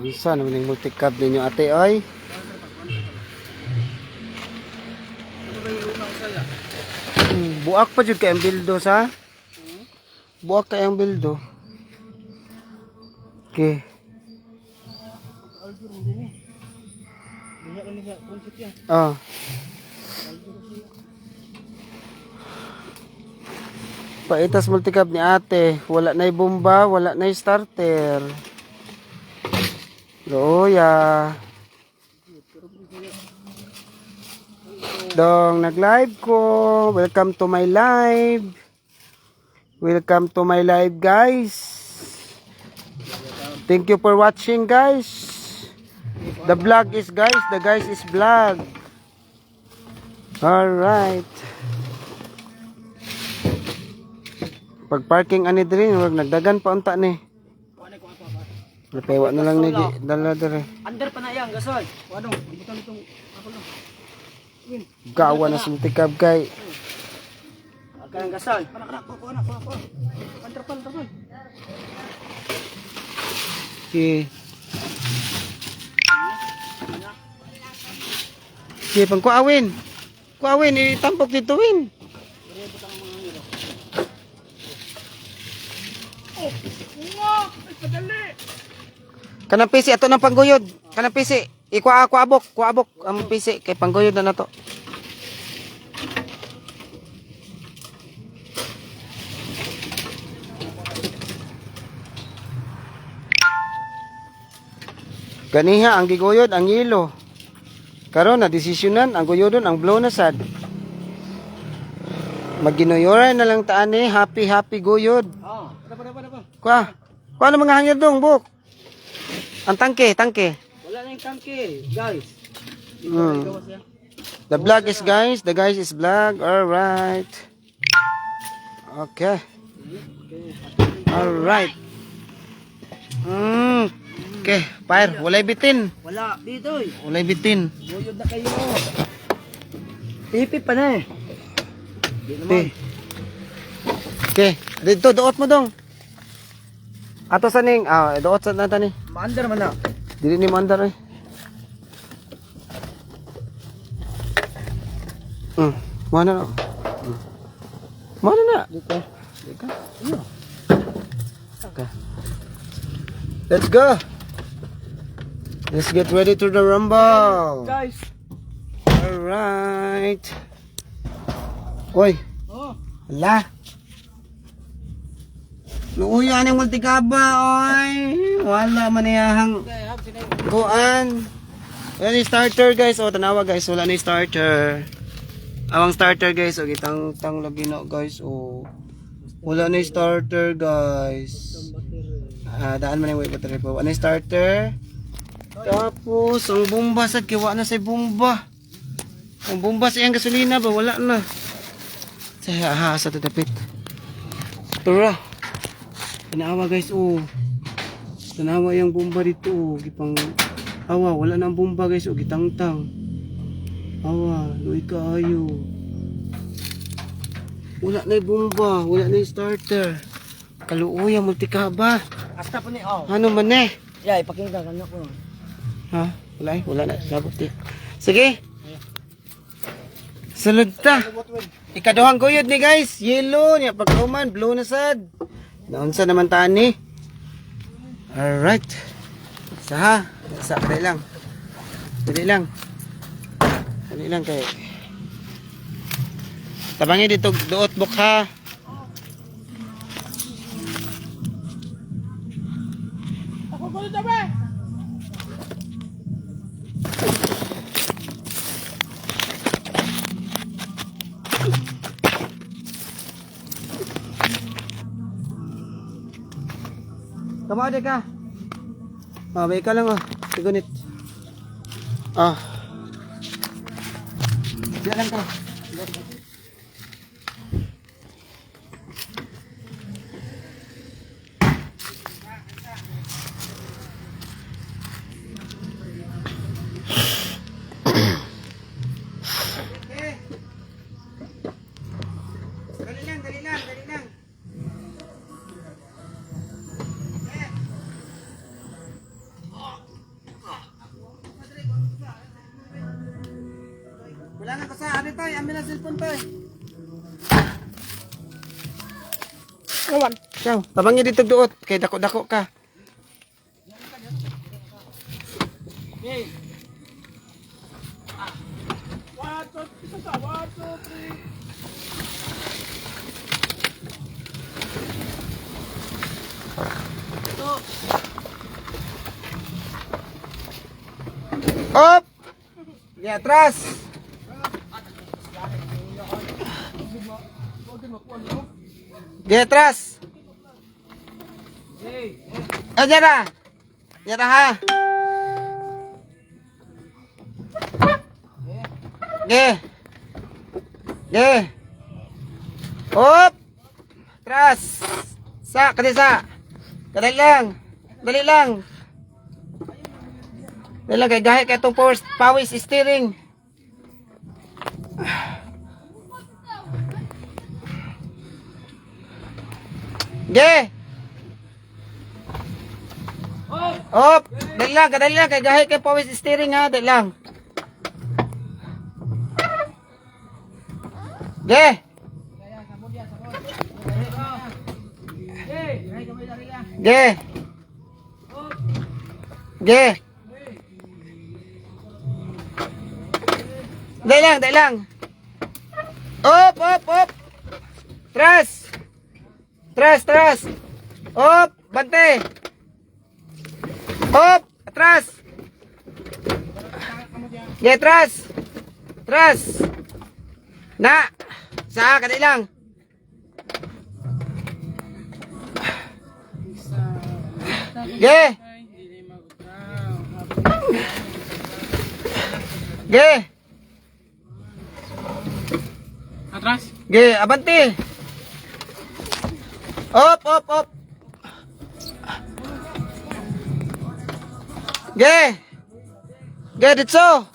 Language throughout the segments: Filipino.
Isa naman yung multicab ninyo ate oy. Buak pa jud kay ang bildo sa. Buak kay ang bildo. Okay. Oh. Paitas multicab ni ate. Wala na bomba, wala na starter. Loya. Dong, nag-live ko. Welcome to my live. Welcome to my live, guys. Thank you for watching, guys. The vlog is, guys. The guys is vlog. Alright. Pag parking ani diri, wag nagdagan pa unta ni. Napewa na lang ni dala diri. Under pa na yang gasol. Wadong, butan itong ako lang. Gawa na sintikab kay. Akan gasol. Kana ko. Under pa. Okay. Okay, pang kuawin. Kuawin, itampok dito win. Kanang pisi ato ng pangguyod. Kanang pisi. Kuabok ang pisi kay pangguyod na nato. Ganiha ang giguyod ang yelo. Karon na desisyonan ang guyodon ang blow na sad. Maginuyoran na lang taan ni happy guyod. Oh, dapat. Kuha na mga hangir dong buk. Ang tangke. Wala na yung tangke, guys. The vlog is guys, the guys is vlog. Alright. Okay. Alright. Okay, fire. Walay bitin. Wala dito. Walay bitin. Buyod na kayo. Pipi pa na eh. Di naman. Okay. Dito, doot mo dong. Ato sa ning, doot sa nata ni. Maandar man na. Dili ni mandar eh. Mana na? Mana na? Dito. Okay. Let's go. Let's get ready to the rumble. Guys. Alright. Oy. Oh. Ala. Luuya ng multikaba, oy. Wala man iyahang kuan. Wala ni starter, guys. O, tanawa, guys. Wala ni starter. Awang starter, guys. O, gitang lagi na, guys. O, wala ni starter, guys. Daan man yung wait battery po. Wala ni starter. Tapos, ang bomba, sad. Kiwa na sa bomba. Ang bomba sa iyang gasolina ba? Wala na. Sa tatapit. Tara. Tanawa guys, tanawa yung bomba dito, gipang awa, wala na ang bomba guys, gitangtang. Awa, luy kaayo. Wala na yung bomba, wala na yung starter. Kaluuya, multikaba. Hasta po ni Ano man eh? Yeah, ipakita ka na ko. Ha? Wala na, labot di. Sige. Sulod ta. Ikaduhang guyod ni guys, yellow, niya pagkauman, blue na sad. Naunsa naman taan ni. Alright. Sa dali lang. Dali lang kay. Tabangi dito duot buk ha. Ako ko dito ba? Tama de ka. Bay ka lang Sigunit. Diyan lang ka. Dali lang. kami ng cellphone pa eh. Awan. Ciao, tabangi dito duot kay dako-dako ka. Up! Ya, atras! Di atras! Diyan na! Diyan na ha! Ge! Ge! Up! Atras! Sa! Kadisa! Kadali lang! Dali lang! Dali lang kay gahe kay itong pawis steering. Ge! Op! Dali lang kay gahe kay pawis steering ha, dali lang. Ge! Ge! Ge! Dali lang. Op! Tras! Op! Bante! Op! Atras! Ge, tras! Na! Sa, kadali lang. Ge! Ge! Atras. Ge, abante. Op. Ge. Ge, ditso.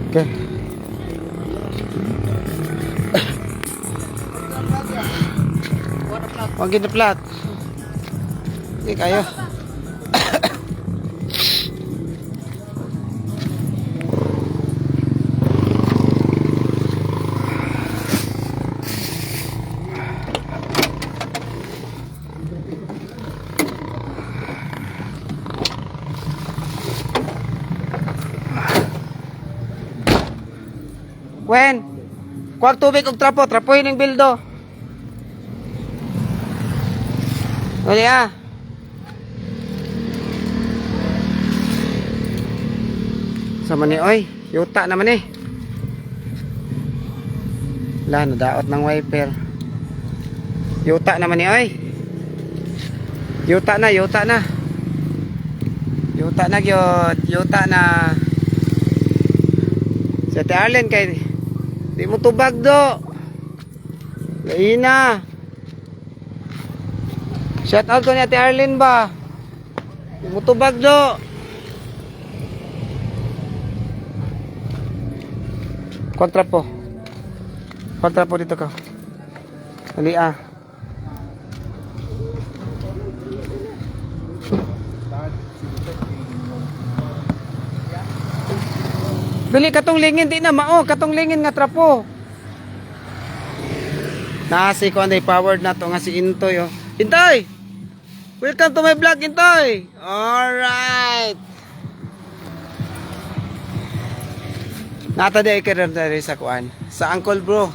Okay. Wag na plat. Hindi kayo. Wen, kuwag tubig og trapo, trapuhin ng bildo. Dali ah. Sama ni oy, yuta naman eh. Wala, nadaot ng wiper. Yuta naman ni oy. Yuta na. Yuta na gyud, yuta na. Si Ate Arlen kay di mo tubag do. Laina. Shout out ko ni Ate Arlen ba. Di mo tubag do. Kontrapo dito ka. Dali ah. Dali katong lingin di na mao, katong lingin nga trapo. Nasi ko anday powered na to nga si Intoy oh. Intoy! Welcome to my vlog, Intoy. Alright. Nata di karon diri sa kuan. Sa Uncle Bro.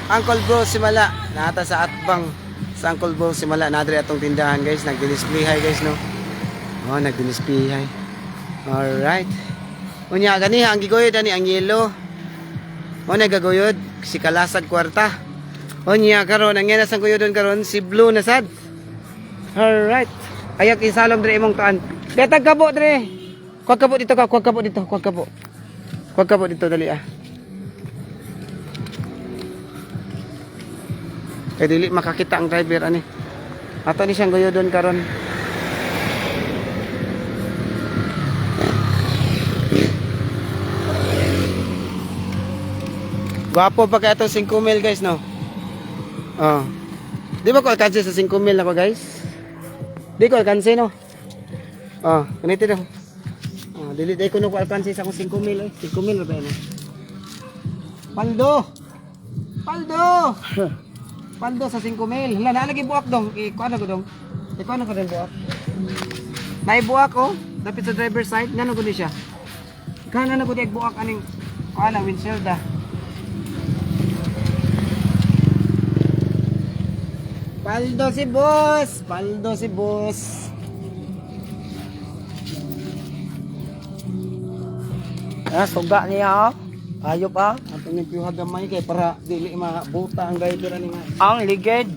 Uncle Bro Simala. Nata sa Atbang. Sa Uncle Bro Simala nadiri atong tindahan guys, nagdi-display guys no. Oh, nagdi-display. Alright. Unya gani ang gigoyod ani ang yelo. O nagagoyod si Kalasag kwarta. Unya karon ang yanas ang goyodon karon si Blue na sad. Alright. Ayak isalom dire imong taan. Detag kabo dire. Kuwag kabo dito ka, kuwag kabo dito, kuwag kabo. Kuwag kabo dito dali ah. Dili makakita ang driver ani. Ato ni siyang guyodon karon. Gwapo pa kaya itong 5 mil guys no. Oh. Di ba ko alkansi sa 5 mil ako guys? Di ko alkansi no. Oh, ganito daw. Oh, dili day ko no ko alkansi sa akong 5 mil eh. 5 mil ba yan? Paldo. Paldo. Paldo sa 5 mil. Hala nalagi buak dong. Ikuha na ko dong. Ikuha na ko dong buak. May buak oh. Dapat sa driver side ngano ko ni siya. Kana na ko di buak aning kuha na windshield ah. Paldo si boss. Paldo si boss. Ah, suga niya oh. Ayop ah. Ang pangipiyuha gamay kay para dili mabuta ang driver ani nga. Ang ligid.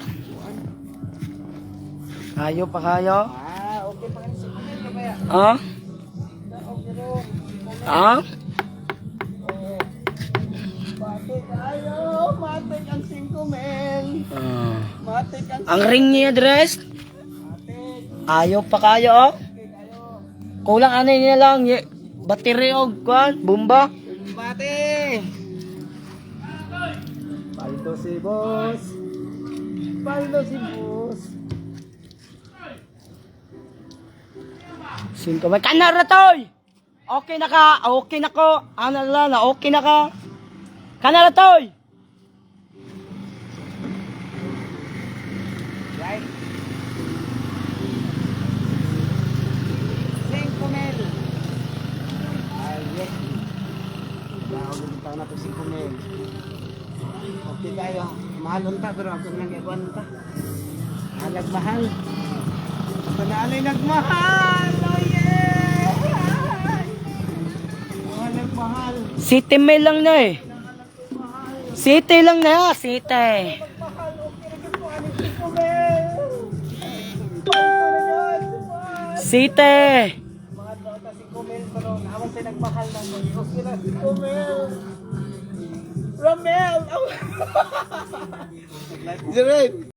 Ayop pa kayo. Ah, okay pa kan 5 mil ka ba ya? Ah? Okay ro. Ah? Matik ayo, matik ang 5 mil. Matik ang Ang ring niya dress. matik. Ayop pa kayo oh. Kulang ano niya lang. Battery og kwan, bomba. Bate. Paldo si boss. Paldo si boss. Singko may kanara toy. Okay na ka, okay na ko. Ano na, okay na ka. Kanara toy. Right. 5 mil. Ayek. Daw dito na to 5 mil. Okay kayo. Mahal unta pero ako nang iwan ta. Halag mahal. Ako na alay nagmahal. Oh yeah. Halag mahal. City mail lang na eh. City lang na, city. Mahal. Okay na po ani 5 mil. Ito na yun. City. Mga dota 5 mil pero naman tayo nagmahal na mo. Okay na 5 mil. Ramel! Zeren!